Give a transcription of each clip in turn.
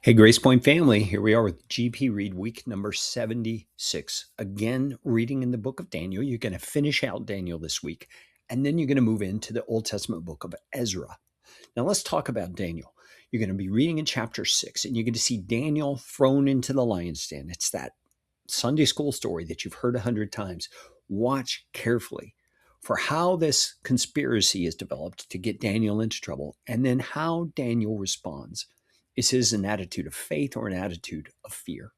Hey, Grace Point family, here we are with GPRead week number 76. Again, reading in the book of Daniel. You're going to finish out Daniel this week, and then you're going to move into the Old Testament book of Ezra. Now, let's talk about Daniel. You're going to be reading in chapter 6, and you're going to see Daniel thrown into the lion's den. It's that Sunday school story that you've heard 100 times. Watch carefully for how this conspiracy is developed to get Daniel into trouble, and then how Daniel responds. Is his an attitude of faith or an attitude of fear?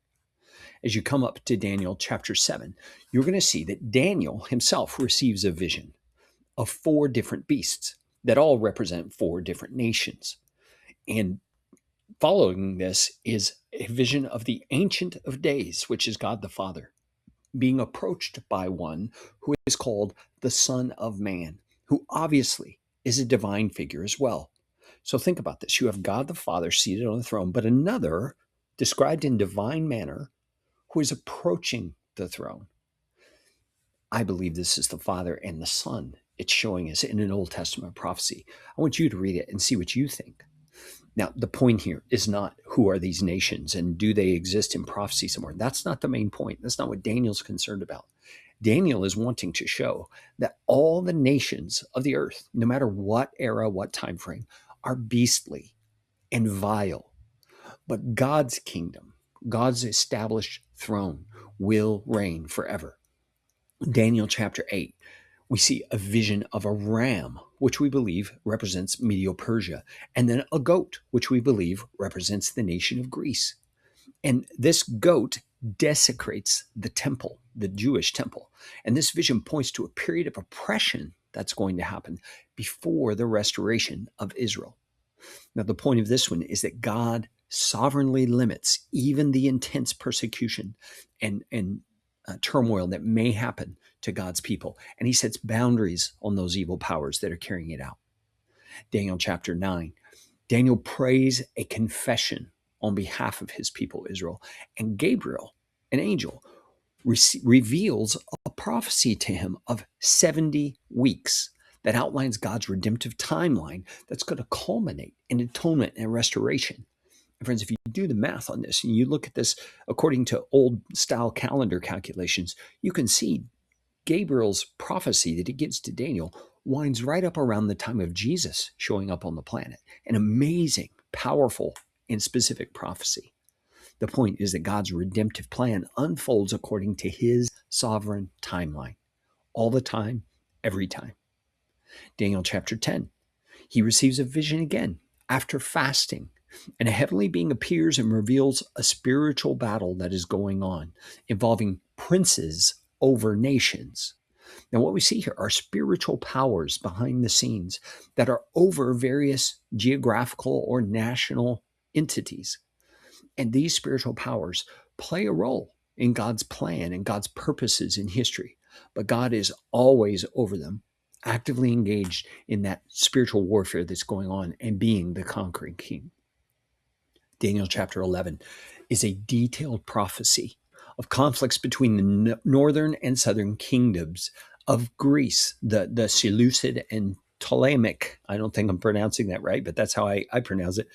As you come up to Daniel chapter 7, you're going to see that Daniel himself receives a vision of 4 different beasts that all represent 4 different nations. And following this is a vision of the Ancient of Days, which is God the Father, being approached by one who is called the Son of Man, who obviously is a divine figure as well. So think about this. You have God the Father seated on the throne, but another described in divine manner who is approaching the throne. I believe this is the Father and the Son. It's showing us in an Old Testament prophecy. I want you to read it and see what you think. Now, the point here is not who are these nations and do they exist in prophecy somewhere. That's not the main point. That's not what Daniel's concerned about. Daniel is wanting to show that all the nations of the earth, no matter what era, what time frame, are beastly and vile. But God's kingdom, God's established throne, will reign forever. Daniel chapter 8, we see a vision of a ram, which we believe represents Medo-Persia, and then a goat, which we believe represents the nation of Greece. And this goat desecrates the temple, the Jewish temple. And this vision points to a period of oppression that's going to happen before the restoration of Israel. Now, the point of this one is that God sovereignly limits even the intense persecution and turmoil that may happen to God's people. And he sets boundaries on those evil powers that are carrying it out. Daniel chapter 9, Daniel prays a confession on behalf of his people, Israel. And Gabriel, an angel, reveals a prophecy to him of 70 weeks that outlines God's redemptive timeline that's going to culminate in atonement and restoration. And friends, if you do the math on this and you look at this according to old style calendar calculations, you can see Gabriel's prophecy that he gives to Daniel winds right up around the time of Jesus showing up on the planet. An amazing, powerful, and specific prophecy. The point is that God's redemptive plan unfolds according to his sovereign timeline, all the time, every time. Daniel chapter 10, he receives a vision again after fasting, and a heavenly being appears and reveals a spiritual battle that is going on involving princes over nations. Now, what we see here are spiritual powers behind the scenes that are over various geographical or national entities. And these spiritual powers play a role in God's plan and God's purposes in history. But God is always over them, actively engaged in that spiritual warfare that's going on and being the conquering king. Daniel chapter 11 is a detailed prophecy of conflicts between the northern and southern kingdoms of Greece, the Seleucid and Ptolemaic, I don't think I'm pronouncing that right, but that's how I pronounce it,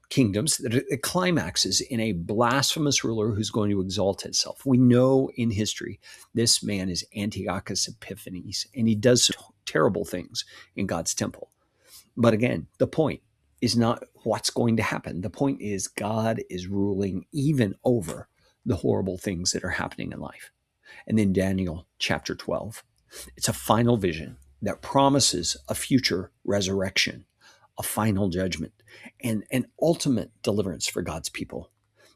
kingdoms that it climaxes in a blasphemous ruler who's going to exalt itself. We know in history this man is Antiochus Epiphanes, and he does terrible things in God's temple. But again, the point is not what's going to happen. The point is God is ruling even over the horrible things that are happening in life. And then Daniel chapter 12, it's a final vision that promises a future resurrection, a final judgment, and an ultimate deliverance for God's people.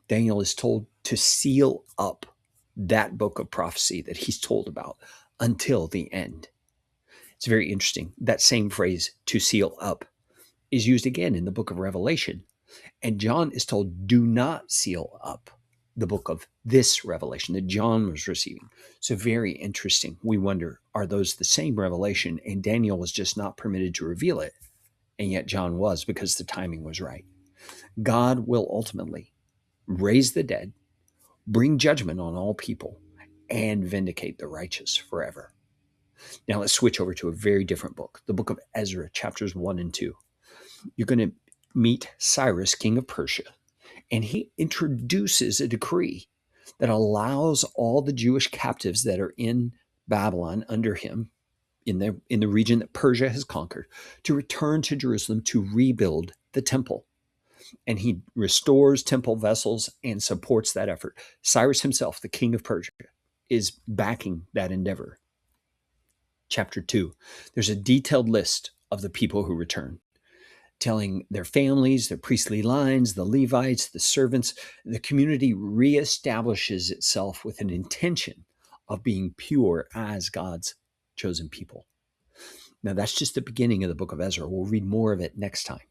Daniel is told to seal up that book of prophecy that he's told about until the end. It's very interesting. That same phrase, to seal up, is used again in the book of Revelation. And John is told, do not seal up the book of this revelation that John was receiving. So very interesting. We wonder, are those the same revelation? And Daniel was just not permitted to reveal it. And yet John was, because the timing was right. God will ultimately raise the dead, bring judgment on all people, and vindicate the righteous forever. Now let's switch over to a very different book, the book of Ezra, chapters 1 and 2. You're going to meet Cyrus, king of Persia, And he introduces a decree that allows all the Jewish captives that are in Babylon under him in the region that Persia has conquered to return to Jerusalem to rebuild the temple. And he restores temple vessels and supports that effort. Cyrus himself, the king of Persia, is backing that endeavor. Chapter 2, there's a detailed list of the people who return, telling their families, their priestly lines, the Levites, the servants. The community reestablishes itself with an intention of being pure as God's chosen people. Now, that's just the beginning of the book of Ezra. We'll read more of it next time.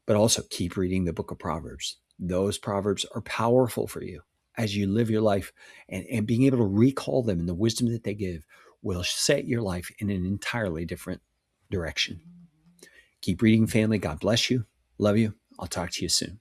But also keep reading the book of Proverbs. Those Proverbs are powerful for you as you live your life, and being able to recall them and the wisdom that they give will set your life in an entirely different direction. Keep reading, family. God bless you. Love you. I'll talk to you soon.